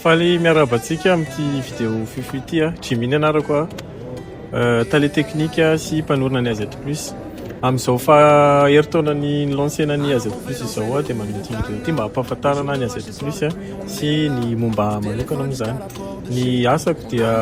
Faly miarabantsika amin'ity vidéo fohifohy ity a. Jiminy anarako a, tale teknika sy mpanorona ny AZ Plus. Amin'izao herintaonany lancena ny AZ Plus izao a dia magnano vidéo ity mba hampahafantarana ny AZ Plus a sy ny momba manokana moa zany. Ny asako dia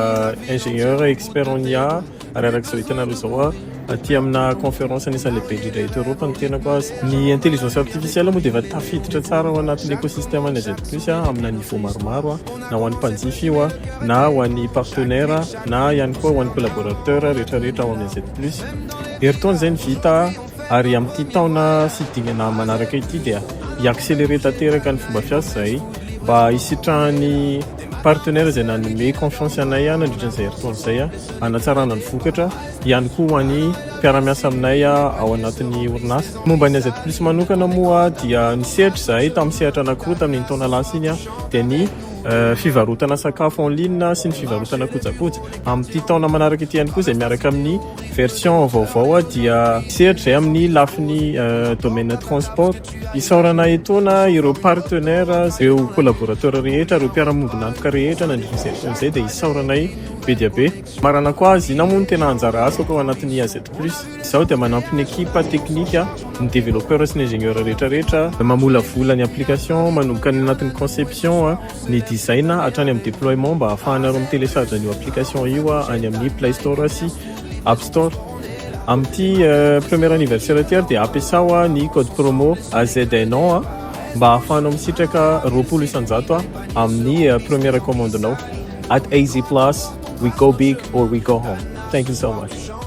ingénieur expert en IA ary arak'izao hitanareo zao a aty amina conférence anisan'ny lehibe indrindra eto Europa ny tenako azy. Ny intelligence artificielle moa dia efa tafiditra tsara ao anatin'ny écosystème ny AZ Plus a amina niveau maromaro a, na ho an'ny mpanjifa io a, na ho an'ny partenaire na ihany koa ho an'ny collaborateur rehetrarehetra ao amin'ny AZ Plus. Herintaona zay ny vita ary amin'ity taona sy dingana manaraka ity dia hiaccéléré tanteraka ny fomba fiasa zay mba hisitrahan'ny partenaire zay nanome confiance anay nandritran'izay herintaona zay a hanatsarana ny vokatra ihany koa ho an'ny mpiara-miasa aminay ao anatin'ny orinasa. Momba ny AZ Plus manokana moa dia nisehatra zahay tamin'ny sehatra anankiroa tamin'ny taona lasa iny a dia ny fivarotana sakafo en ligne sy ny fivarotana kojakoja. Amin'ity taona manaraka ity ihany koa zay miaraka amin'ny version vaovao a dia sehatra zay amin'ny lafiny domaine transport. Isaorana etona ireo partenaire, ireo collaborateur rehetra, ireo mpiara-mongona antoka rehetra nandritran'izay zay dia isaoranay be dia be. Marana koa azy na moa no tena anjara asako ao anatin'ny AZ Plus. Izao dia manampy ny ekipa teknika, ny développeur sy ny ingénieur rehetrarehetra mamolavola ny application manomboka ny anatin'ny conception, ny design hatrany amin'ny déploiement mba ahafahanareo mitelecharge ny application io any amin'ny Play Store sy App Store. Amin'ity premier anniversaire ty dia ampiasao ny code promo AZ1 mba ahafahanao misitraka 20 isanjato amin'ny première commande-nao. At AZ Plus, we go big or we go home. Thank you so much.